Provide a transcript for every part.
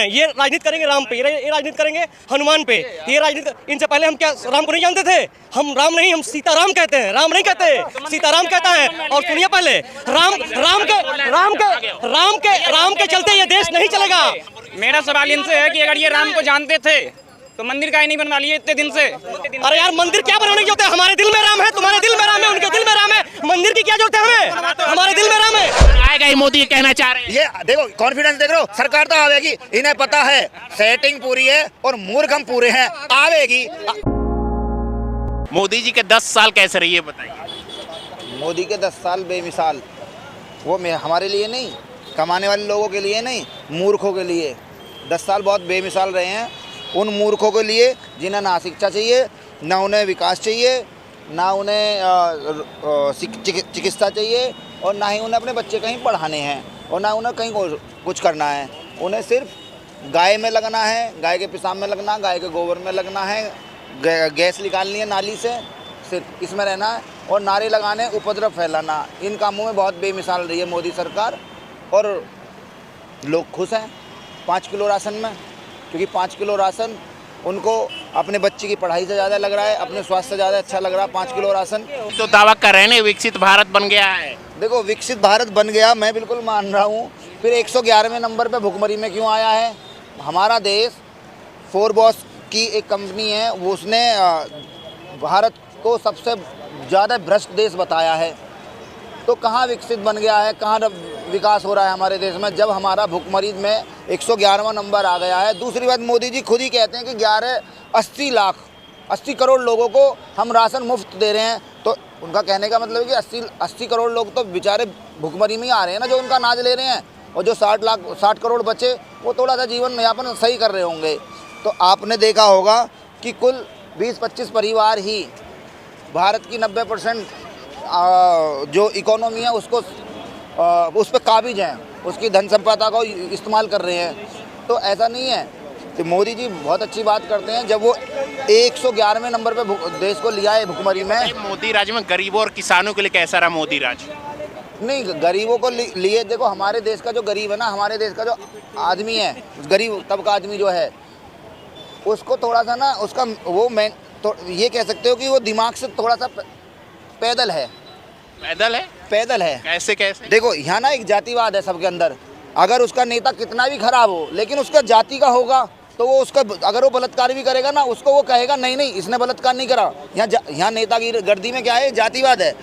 ये राजनीति करेंगे राम पे, ये राजनीति करेंगे हनुमान पे, ये राजनीति। इनसे पहले हम क्या राम को नहीं जानते थे? हम राम नहीं, हम सीताराम कहते हैं, राम नहीं कहते, सीताराम कहता है। और सुनिए पहले, राम के चलते ये देश नहीं चलेगा। मेरा सवाल इनसे है कि अगर ये राम को जानते थे तो मंदिर का ही नहीं बनवा लिए इतने दिन से। अरे यार, मंदिर क्या बनाने की जरूरत है? हमारे दिल में राम है, तुम्हारे दिल में राम है, उनके दिल में राम है, मंदिर की क्या जरूरत है हमें? हमारे दिल में राम है। आएगा ही मोदी, कहना चाह रहे हैं। ये देखो कॉन्फिडेंस देख रहे हो, सरकार तो आवेगी, इन्हें पता है सेटिंग पूरी है और मूर्ख हम पूरे हैं, आवेगी। मोदी जी के 10 साल कैसे रही है बताइए। मोदी के 10 साल बेमिसाल, वो हमारे लिए नहीं, कमाने वाले लोगों के लिए नहीं, मूर्खों के लिए 10 साल बहुत बेमिसाल रहे हैं। उन मूर्खों के लिए जिन्हें ना शिक्षा चाहिए, ना उन्हें विकास चाहिए, ना उन्हें चिकित्सा चाहिए, और ना ही उन्हें अपने बच्चे कहीं पढ़ाने हैं, और ना उन्हें कहीं कुछ करना है। उन्हें सिर्फ गाय में लगना है, गाय के पेशाब में लगना, गाय के गोबर में लगना है, गैस निकालनी है नाली से, सिर्फ इसमें रहना है, और नारे लगाने, उपद्रव फैलाना। इन कामों में बहुत बेमिसाल रही है मोदी सरकार, और लोग खुश हैं 5 किलो राशन में, क्योंकि 5 किलो राशन उनको अपने बच्चे की पढ़ाई से ज़्यादा लग रहा है, अपने स्वास्थ्य से ज़्यादा अच्छा लग रहा है 5 किलो राशन। तो दावा कर रहे हैं विकसित भारत बन गया है। देखो, विकसित भारत बन गया, मैं बिल्कुल मान रहा हूँ। फिर 111वें नंबर पे भुखमरी में क्यों आया है? हमारा देश फोरबॉस की एक कंपनी है, वो उसने भारत को सबसे ज़्यादा भ्रष्ट देश बताया है। तो कहाँ विकसित बन गया है, कहाँ विकास हो रहा है हमारे देश में, जब हमारा भुखमरी में 111वां नंबर आ गया है। दूसरी बात, मोदी जी खुद ही कहते हैं कि 80 करोड़ लोगों को हम राशन मुफ्त दे रहे हैं। तो उनका कहने का मतलब है कि 80 करोड़ लोग तो बेचारे भुखमरी में ही आ रहे हैं ना, जो उनका अनाज ले रहे हैं, और जो 60 करोड़ बचे वो थोड़ा सा जीवन यापन सही कर रहे होंगे। तो आपने देखा होगा कि कुल 20-25 परिवार ही भारत की 90% जो इकोनॉमी है उसको उस पर काबिज हैं, उसकी धन संपदा को इस्तेमाल कर रहे हैं। तो ऐसा नहीं है कि मोदी जी बहुत अच्छी बात करते हैं जब वो 111वें नंबर पे देश को लिया है भुखमरी में। मोदी राज में गरीबों और किसानों के लिए कैसा रहा मोदी राज? नहीं, गरीबों को लिए देखो, हमारे देश का जो गरीब है ना, हमारे देश का जो आदमी है, गरीब तबका आदमी जो है, उसको थोड़ा सा ना उसका वो मैं तो ये कह सकते हो कि वो दिमाग से थोड़ा सा पैदल है। कैसे? देखो, यहाँ ना एक जातिवाद है सबके अंदर। अगर उसका नेता कितना भी खराब हो, लेकिन उसका जाति का होगा, तो वो उसका अगर वो बलात्कार भी करेगा ना, उसको वो कहेगा नहीं इसने बलात्कार नहीं करा। यहाँ नेतागिरी में क्या है, जातिवाद है।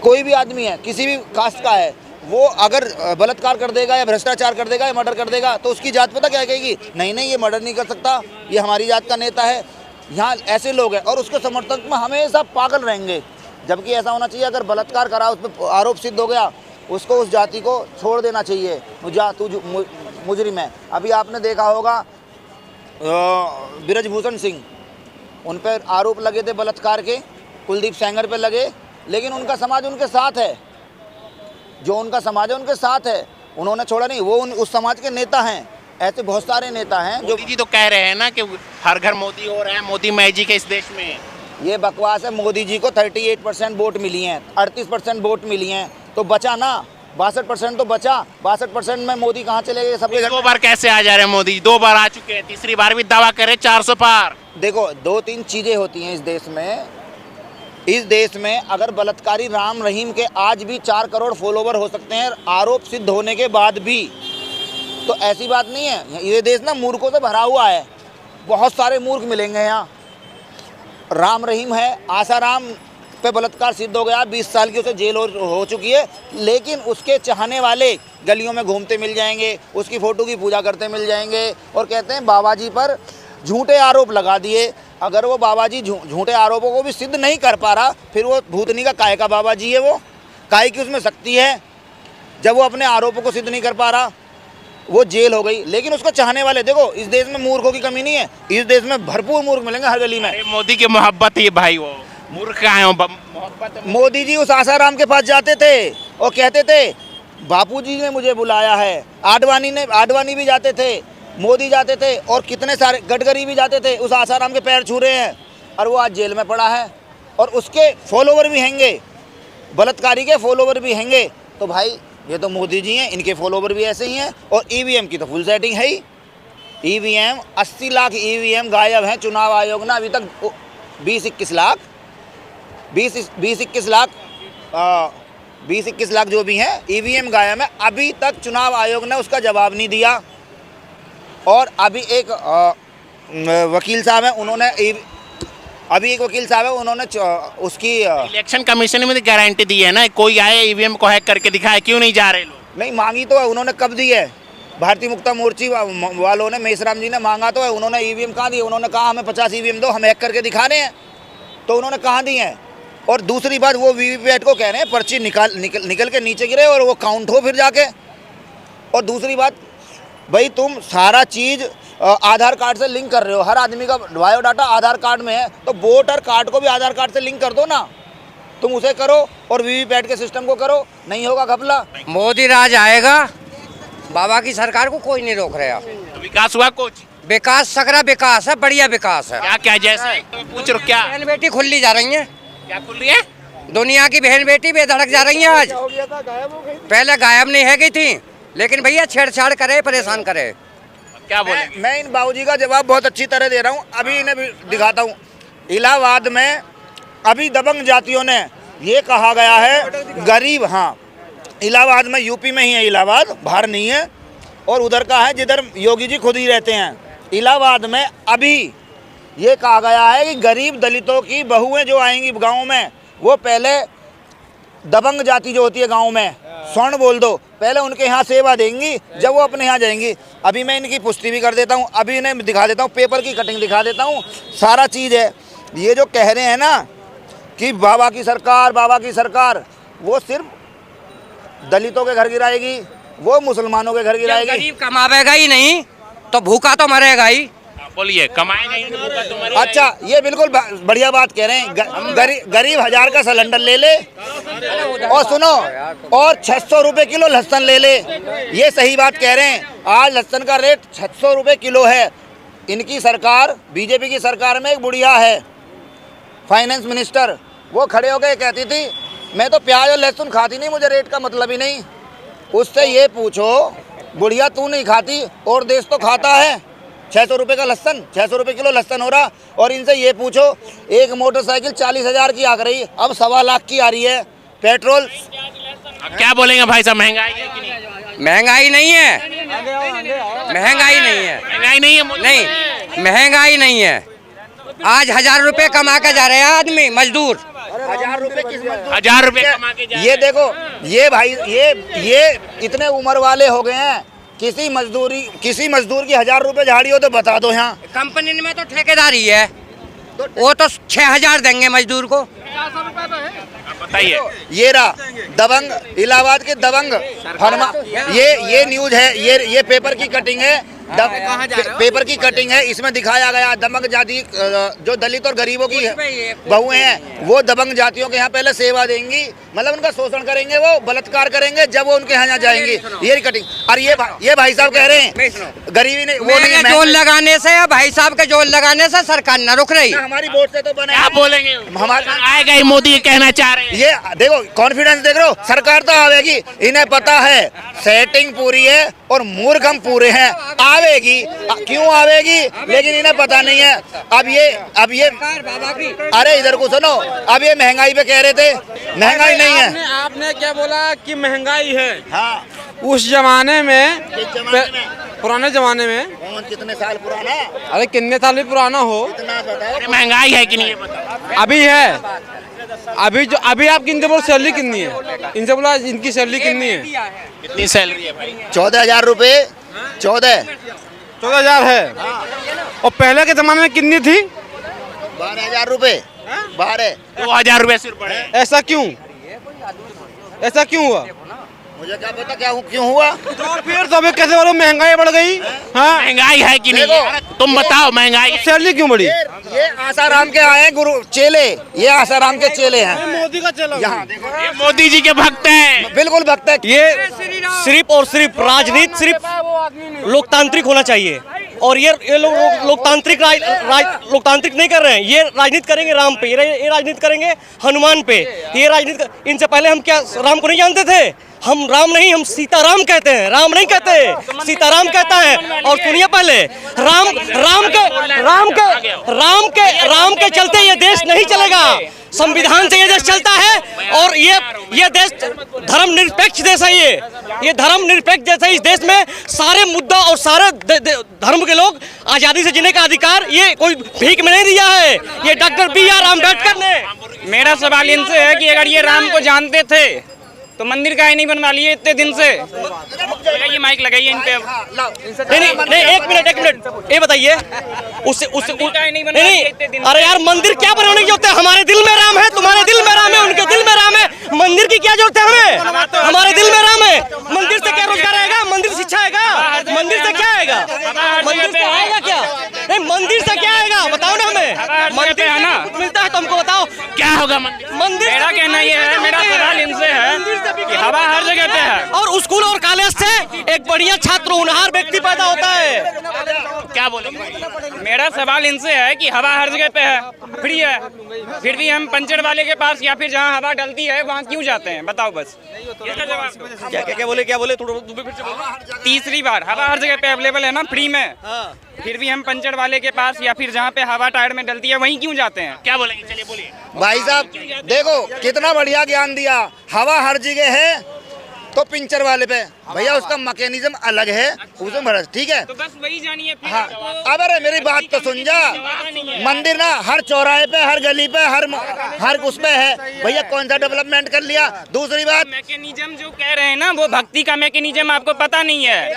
कोई भी आदमी है, किसी भी कास्ट का है, वो अगर बलात्कार कर देगा या भ्रष्टाचार कर देगा या मर्डर कर देगा, तो उसकी जात पता क्या कहेगी? नहीं ये मर्डर नहीं कर सकता, ये हमारी जात का नेता है। यहाँ ऐसे लोग हैं, और उसके समर्थक में हमेशा पागल रहेंगे। जबकि ऐसा होना चाहिए, अगर बलात्कार करा, उस पर आरोप सिद्ध हो गया, उसको उस जाति को छोड़ देना चाहिए, तू मुजरिम है। अभी आपने देखा होगा ब्रजभूषण सिंह, उन पर आरोप लगे थे बलात्कार के, कुलदीप सेंगर पे लगे, लेकिन उनका समाज उनके साथ है, जो उनका समाज है उनके साथ है, उन्होंने छोड़ा नहीं। वो उस समाज के नेता हैं। ऐसे बहुत सारे नेता हैं जो जी तो कह रहे हैं ना कि हर घर मोदी हो रहा है, मोदी माई जी के इस देश में। ये बकवास है। मोदी जी को 38% वोट मिली हैं, 38% वोट मिली हैं, तो बचा ना 62% तो बचा। 62% में मोदी कहाँ चले गए? सबके 2 बार कैसे आ जा रहे हैं मोदी? 2 बार आ चुके हैं, तीसरी बार भी दावा करे 400 पार। देखो, 2-3 चीजें होती हैं इस देश में। इस देश में अगर बलात्कारी राम रहीम के आज भी 4 करोड़ फॉलोवर हो सकते हैं आरोप सिद्ध होने के बाद भी, तो ऐसी बात नहीं है। ये देश ना मूर्खों से भरा हुआ है, बहुत सारे मूर्ख मिलेंगे यहाँ। राम रहीम है, आसाराम पे बलात्कार सिद्ध हो गया, 20 साल की उसे जेल हो चुकी है, लेकिन उसके चाहने वाले गलियों में घूमते मिल जाएंगे, उसकी फ़ोटो की पूजा करते मिल जाएंगे, और कहते हैं बाबा जी पर झूठे आरोप लगा दिए। अगर वो बाबा जी झूठे आरोपों को भी सिद्ध नहीं कर पा रहा, फिर वो भूतनी का काय का बाबा जी है, वो काय की उसमें शक्ति है। जब वो अपने आरोपों को सिद्ध नहीं कर पा रहा, वो जेल हो गई। लेकिन उसको चाहने वाले, देखो, इस देश में मूर्खों की कमी नहीं है, इस देश में भरपूर मूर्ख मिलेंगे हर गली में। मोदी की मोहब्बत ही भाई, वो मूर्ख कहाँ है? मोहब्बत। मोदी जी उस आसाराम के पास जाते थे और कहते थे बापूजी ने मुझे बुलाया है। आडवाणी भी जाते थे, मोदी जाते थे, और कितने सारे गडकरी भी जाते थे, उस आसाराम के पैर छू रहे हैं, और वो आज जेल में पड़ा है, और उसके फॉलोवर भी हैंगे, बलात्कारी के फॉलोवर भी हैंगे। तो भाई, ये तो मोदी जी हैं, इनके फॉलोवर भी ऐसे ही हैं, और ईवीएम की तो फुल सेटिंग है ही। ईवीएम 80 लाख ईवीएम गायब हैं। चुनाव आयोग ने अभी तक 20-21 लाख जो भी हैं ईवीएम गायब है। अभी तक चुनाव आयोग ने उसका जवाब नहीं दिया। और अभी एक वकील साहब हैं, उन्होंने उसकी इलेक्शन कमीशन में गारंटी दी है ना, कोई आए ईवीएम को हैक करके दिखाए, क्यों नहीं जा रहे लोग? नहीं मांगी तो है, उन्होंने कब दी है? भारतीय मुक्ता मोर्चा वालों ने, मेसराम जी ने मांगा तो है, उन्होंने ईवीएम कहाँ दिए? उन्होंने कहा हमें 50 ईवीएम दो, हम हैक करके दिखा रहे हैं, तो उन्होंने कहाँ दी हैं? और दूसरी बात, वो वीवीपैट को कह रहे हैं पर्ची निकल के नीचे गिरे और वो काउंट हो फिर जाके। और दूसरी बात, भाई तुम सारा चीज़ आधार कार्ड से लिंक कर रहे हो, हर आदमी का बायोडाटा आधार कार्ड में है, तो वोटर कार्ड को भी आधार कार्ड से लिंक कर दो ना, तुम उसे करो और वीवीपैट के सिस्टम को करो, नहीं होगा घपला। मोदी राज आएगा, बाबा की सरकार को कोई नहीं रोक रहा। तो विकास हुआ कुछ? विकास सकरा विकास है, बढ़िया विकास है। क्या क्या जैसे पूछ रहे क्या? बहन बेटी खुली जा रही है, क्या खुल रही है? दुनिया की बहन बेटी बेधड़क जा रही है आज। पहले गायब नहीं है गई थी, लेकिन भैया छेड़छाड़ करे, परेशान करे। क्या बोले? मैं इन बाबूजी का जवाब बहुत अच्छी तरह दे रहा हूँ, अभी इन्हें भी दिखाता हूँ। इलाहाबाद में अभी दबंग जातियों ने ये कहा गया है गरीब, हाँ इलाहाबाद में, यूपी में ही है इलाहाबाद, बाहर नहीं है, और उधर का है जिधर योगी जी खुद ही रहते हैं। इलाहाबाद में अभी ये कहा गया है कि गरीब दलितों की बहुएं जो आएंगी गाँव में, वो पहले दबंग जाति जो होती है गाँव में, स्वर्ण बोल दो, पहले उनके यहाँ सेवा देंगी, जब वो अपने यहाँ जाएंगी। अभी मैं इनकी पुष्टि भी कर देता हूँ, अभी इन्हें दिखा देता हूँ, पेपर की कटिंग दिखा देता हूँ, सारा चीज़ है। ये जो कह रहे हैं ना कि बाबा की सरकार, वो सिर्फ दलितों के घर गिराएगी, वो मुसलमानों के घर गिराएगी। गरीब कमावेगा ही नहीं तो भूखा तो मरेगा ही। बोलिए, कमाएगा ही नहीं तो मरेगा। अच्छा, ये बिल्कुल बढ़िया बात कह रहे हैं। गरीब 1000 का सिलेंडर ले ले, और सुनो, और 600 रुपये किलो लहसुन ले ले, ये सही बात कह रहे हैं। आज लहसुन का रेट 600 रुपये किलो है। इनकी सरकार, बीजेपी की सरकार में एक बुढ़िया है फाइनेंस मिनिस्टर, वो खड़े होकर कहती थी मैं तो प्याज और लहसुन खाती नहीं, मुझे रेट का मतलब ही नहीं। उससे ये पूछो, बुढ़िया तू नहीं खाती और देश तो खाता है। 600 रुपये का लहसुन, 600 रुपये किलो लहसुन हो रहा। और इनसे ये पूछो, एक मोटरसाइकिल 40,000 की आ रही, अब 1.25 लाख की आ रही है। पेट्रोल क्या बोलेंगे भाई साहब, महंगाई है कि नहीं? महंगाई नहीं है, महंगाई नहीं है, महंगाई नहीं है, नहीं महंगाई नहीं है। आज 1000 रुपये कमा के जा रहे हैं आदमी, मजदूर 1000 रुपये किस मजदूर? 1000 रुपये कमा के जा ये देखो, ये भाई, ये इतने उम्र वाले हो गए हैं, किसी मजदूर की 1000 रुपये झाड़ी हो तो बता दो। यहाँ कंपनी में तो ठेकेदारी है, वो तो 6000 देंगे मजदूर को। बताइए। ये रहा दबंग, इलाहाबाद के दबंग फरमा, ये न्यूज है, ये पेपर की कटिंग है, पेपर की कटिंग है। इसमें दिखाया गया दबंग जाति, जो दलित और गरीबों की बहुएं हैं, वो दबंग जातियों के यहाँ पहले सेवा देंगी, मतलब उनका शोषण करेंगे, वो बलात्कार करेंगे जब वो उनके यहाँ जाएंगी। ये कटिंग। और ये भाई साहब कह रहे हैं गरीबी ने वो नहीं, जोल लगाने से या भाई साहब के जोल लगाने से सरकार न रुक रही। हमारी वोट से तो बने। क्या बोलेंगे? हमारे आएगा ही मोदी, कहना चाह रहे हैं। ये देखो कॉन्फिडेंस देख रहे हो, सरकार तो आवेगी, इन्हें पता है सेटिंग पूरी है और मूर्ख हम पूरे हैं। आवेगी, क्यों आवेगी, लेकिन इन्हें पता नहीं है। अब ये अरे इधर को सुनो, अब ये महंगाई पे कह रहे थे, महंगाई नहीं है। आपने क्या बोला कि महंगाई है? हाँ, उस जमाने में, पुराने जमाने में कितने साल पुराना? अरे कितने साल भी पुराना हो, महंगाई है कि नहीं ये बताओ। अभी है। अभी आपकी इनसे बोलो सैलरी कितनी है, इनसे बोला इनकी सैलरी कितनी है? कितनी सैलरी है भाई? 14,000 रुपये। 14,000 है। और पहले के जमाने में कितनी थी? 12,000 रुपये। 2000 रुपये सिर्फ पड़े। ऐसा क्यों हुआ? मुझे क्या पता क्यों हुआ। तो फिर तो अभी कैसे बोलो महंगाई बढ़ गई? हाँ, महंगाई है कि नहीं? तुम बताओ, महंगाई है। सैलरी क्यों बढ़ी? ये आसाराम के आए हैं गुरु चेले, ये आसाराम के चेले हैं। मोदी का चला। यहाँ देखो, ये मोदी जी के भक्त हैं। बिल्कुल भक्त है। ये सिर्फ और सिर्फ राजनीति सिर्फ लोकतांत्रिक होना चाहिए। और ये लोग लोकतांत्रिक नहीं कर रहे हैं, ये राजनीति करेंगे राम पे, ये राजनीति करेंगे हनुमान पे, ये राजनीति। इनसे पहले हम क्या राम को नहीं जानते थे? हम राम नहीं, हम सीताराम कहते हैं, राम नहीं कहते, सीताराम कहता है। और सुनिए पहले, राम के चलते ये देश नहीं चलेगा, संविधान से ये देश चलता है। और ये देश धर्म निरपेक्ष देश है, ये धर्म निरपेक्ष देश है। इस देश में सारे मुद्दा और सारे धर्म के लोग आजादी से जीने का अधिकार ये कोई भीख में नहीं दिया है, ये डॉक्टर B.R. अम्बेडकर ने। मेरा सवाल इनसे है कि अगर ये राम को जानते थे तो मंदिर का ही नहीं बनवा लिए इतने दिन से। लगाइए माइक, लगाइए इन पे। नहीं, एक मिनट, ये बताइए उससे नहीं, अरे यार मंदिर क्या बनाने की जरूरत है? हमारे दिल में राम है, तुम्हारे दिल में राम है, उनके दिल में राम है, मंदिर की क्या जरूरत है हमें? हमारे दिल में राम है, मंदिर से क्या रोजगार आएगा? मंदिर शिक्षा आएगा? मंदिर से क्या आएगा? मंदिर से आएगा क्या? नहीं, मंदिर से क्या आएगा बताओ ना हमें। मंदिर है ना, मिलता है तो हमको बताओ क्या होगा मंदिर। मेरा कहना ये है, मेरा सवाल इनसे है कि हवा हर जगह पे है, और स्कूल और कॉलेज से एक बढ़िया छात्र होनहार व्यक्ति पैदा होता है। क्या बोलेंगे? मेरा सवाल इनसे है कि हवा हर जगह पे है, फ्री है, फिर भी हम पंचर वाले के पास या फिर जहाँ हवा डलती है वहाँ क्यों जाते हैं? बताओ बस। इसका जवाब दो। क्या बोले तुम फिर से बोलो। तीसरी बार, हवा हर जगह पे अवेलेबल है ना, फ्री में, फिर भी हम पंचर वाले के पास या फिर जहाँ पे हवा टायर में डलती है वहीं क्यों जाते हैं? क्या बोलेंगे? चलिए बोलिए। भाई साहब देखो कितना बढ़िया ज्ञान दिया। हवा हर जगह है तो पिंचर वाले पे भैया उसका मैकेनिज्म अलग है, उसमें भरस ठीक है। तो बस वही जानिए फिर। हाँ, अब अरे मेरी बात तो सुन जा। मंदिर ना हर चौराहे पे, हर गली पे, हर उस पे है भैया। कौन सा डेवलपमेंट कर लिया? दूसरी बात, मैकेनिज्म जो कह रहे हैं ना, वो भक्ति का मैकेनिज्म आपको पता नहीं है।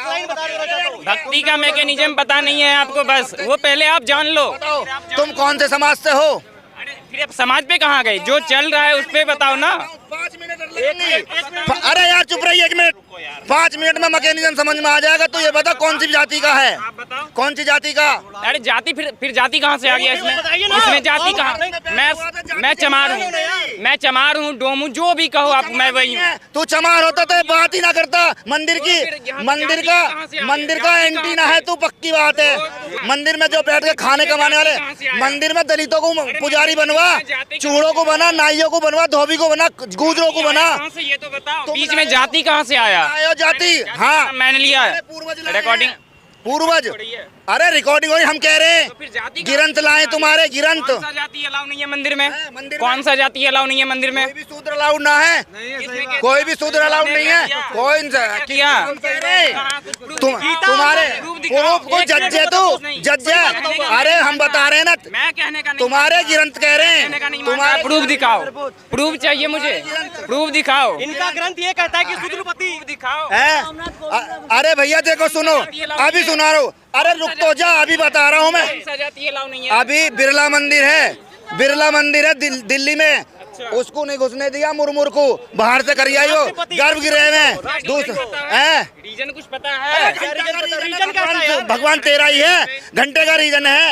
भक्ति का मैकेनिज्म पता नहीं है आपको, बस वो पहले आप जान लो। तुम कौन से समाज से हो? फिर अब समाज पे कहाँ गए? जो चल रहा है उस पे बताओ ना। 5 मिनट अरे यार चुप रही 1 मिनट। 5 मिनट में मैकेनिज्म समझ में आ जाएगा। तो ये बता कौन सी जाति का है? कौन सी जाति का? अरे जाति, फिर जाति कहाँ से आ गया इसमें जाति कहाँ? मैं चमार हूँ, डोम हूँ, जो भी कहो आप, मैं वही हूँ। तू चमार होता तो बात ही ना करता मंदिर की। मंदिर का एंटीना है तू, पक्की बात है। मंदिर में जो बैठ के खाने कमाने वाले, मंदिर में दलितों को पुजारी बनवा, चूड़ों को बना, नाइयों को बनवा, धोबी को बना, गुजरों को बना। ये तो बताओ बीच में जाति कहाँ से आया? जाति हाँ मैंने लिया है रिकॉर्डिंग। पूर्वज, अरे रिकॉर्डिंग हो रही, हम कह रहे हैं गिरंत लाए तुम्हारे गिरंत। कौन सा जाति अलाउ नहीं है मंदिर में? कौन सा जाति अलाउ नहीं है मंदिर में? कोई भी शूद्र अलाउड ना है, कोई भी शूद्र अलाउड नहीं है। कोई किया तुम्हारे प्रूफ को जज है, तू जज है। अरे हम बता रहे हैं ना, मैं कहने का नहीं, तुम्हारे गिरंत कह रहे हैं। तुम्हारे प्रूफ दिखाओ, प्रूफ चाहिए मुझे, प्रूफ दिखाओ। इनका ग्रंथ ये कहता है कि शूद्रपति दिखाओ है। अरे भैया देखो सुनो, अभी सुना रहा हूँ। अरे रुक तो जा, अभी बता रहा हूँ मैं। अभी बिरला मंदिर है दिल्ली में, उसको नहीं घुसने दिया मुरमुर को, बाहर से कर आई हो गर्भगृह में। रीजन कुछ पता है? भगवान तेरा ही है, घंटे का रीजन है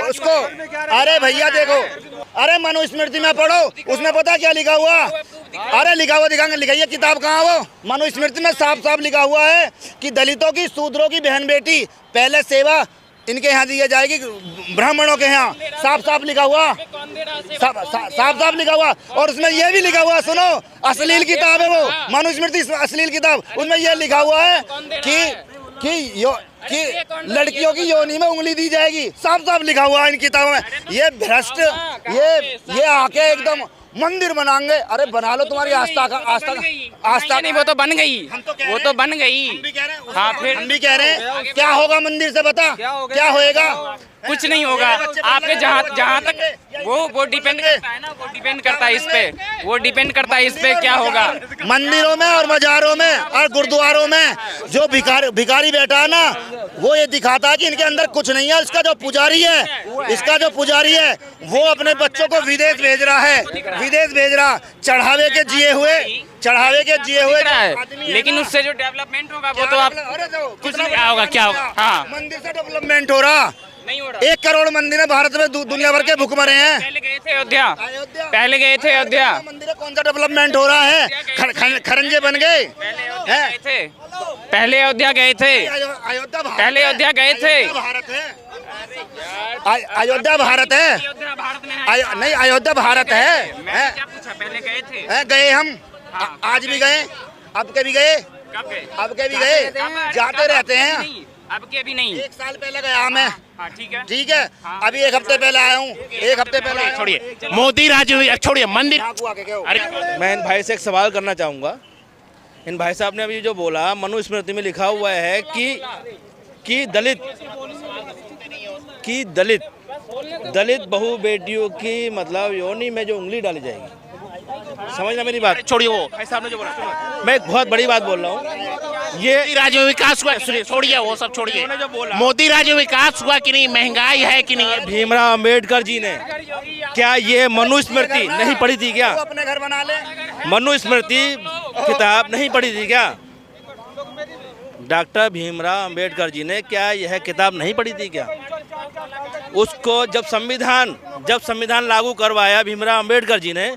उसको। अरे भैया देखो, अरे मनुस्मृति में पढ़ो, उसमें पता क्या लिखा हुआ? अरे लिखा हुआ दिखाएंगे, लिखाइए किताब कहाँ वो? मनुस्मृति में साफ साफ लिखा हुआ है कि दलितों की, शूद्रों की बहन बेटी पहले सेवा इनके यहाँ दी जाएगी, ब्राह्मणों के यहाँ। साफ साफ लिखा हुआ, साफ लिखा हुआ। और उसमें यह भी लिखा हुआ, सुनो, अश्लील किताब है वो, मनुस्मृति अश्लील किताब। उसमें यह लिखा हुआ है कि लड़कियों की योनि में उंगली दी जाएगी, साफ साफ लिखा हुआ है इन किताबों में। ये भ्रष्ट, ये आके एकदम मंदिर बनाएंगे। अरे बना लो, तुम्हारी आस्था नहीं, वो तो बन गई, वो तो बन गई। हाँ फिर हम भी कह रहे हैं, क्या होगा मंदिर से? बता क्या होएगा? कुछ नहीं होगा। आपके जहाँ तक वो डिपेंड करता है ना, वो डिपेंड करता है इस पे, वो डिपेंड करता है इस पे क्या होगा। मंदिरों में और मजारों में और गुरुद्वारों में जो भिखारी बैठा है ना, वो ये दिखाता है कि इनके अंदर कुछ नहीं है। इसका जो पुजारी है वो अपने बच्चों को विदेश भेज रहा, चढ़ावे के जिए हुए है। लेकिन उससे जो डेवलपमेंट होगा वो तो आप कुछ नहीं, क्या होगा? हाँ, मंदिर से डेवलपमेंट हो रहा, नहीं हो रहा। 1 करोड़ मंदिर है भारत में, दुनिया भर के भुखमरे हैं। पहले गए थे अयोध्या, पहले गए थे अयोध्या। मंदिर कौन सा डेवलपमेंट हो रहा है? खरंजे बन गए हैं। पहले अयोध्या गए थे, अयोध्या पहले अयोध्या गए थे। भारत है, अयोध्या भारत है, अयोध्या भारत में है। नहीं अयोध्या भारत है। मैंने क्या पूछा, पहले गए थे? गए हम, आज भी गए, अब के भी गए, कब गए? अब के भी गए, जाते रहते हैं। नहीं, अब के भी नहीं। 1 साल पहले गया मैं, हाँ ठीक है। ठीक है। अभी 1 हफ्ते पहले आया हूँ, 1 हफ्ते पहले आया हूँ। छोड़िए मोदी राज, छोड़िए मंदिर। अरे मैं इन भाई से एक सवाल करना चाहूँगा। इन भाई साहब ने अभी जो बोला, मनुस्मृति में लिखा हुआ है कि दलित बहु बेटियों की मतलब योनि में जो उंगली डाली जाएगी। समझना मेरी बात। छोड़िए वो भाई साहब ने जो बोला, मैं एक बहुत बड़ी बात बोल रहा हूँ। ये मोदी राज में विकास हुआ, सुनिए, छोड़िए वो सब छोड़िए। उन्होंने जो बोला, मोदी राज में विकास हुआ कि नहीं, महंगाई है कि नहीं? भीमराव अंबेडकर जी ने क्या ये मनुस्मृति नहीं पढ़ी थी क्या? अपने घर बना ले। मनुस्मृति किताब नहीं पढ़ी थी क्या? डॉक्टर भीमराव अंबेडकर जी ने क्या यह किताब नहीं पढ़ी थी क्या? उसको जब संविधान लागू करवाया भीमराव अंबेडकर जी ने,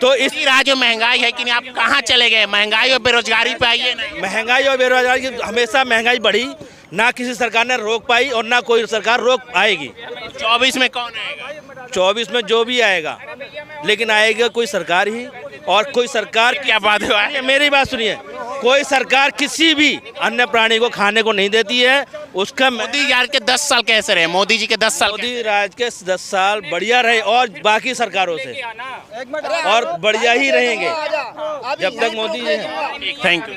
तो इस राज्य में महंगाई है कि नहीं? आप कहाँ चले गए? महंगाई और बेरोजगारी पे आइए ना। महंगाई और बेरोजगारी की हमेशा महंगाई बढ़ी, ना किसी सरकार ने रोक पाई और ना कोई सरकार रोक आएगी। 24 में कौन आएगा? 24 में जो भी आएगा, लेकिन आएगा कोई सरकार ही। और कोई सरकार क्या बात है? मेरी बात सुनिए, कोई सरकार किसी भी अन्य प्राणी को खाने को नहीं देती है। उसका मोदी यार के 10 साल कैसे रहे? मोदी जी के 10 साल मोदी राज के 10 साल बढ़िया रहे और बाकी सरकारों से और बढ़िया ही रहेंगे जब तक मोदी जी हैं। Thank you.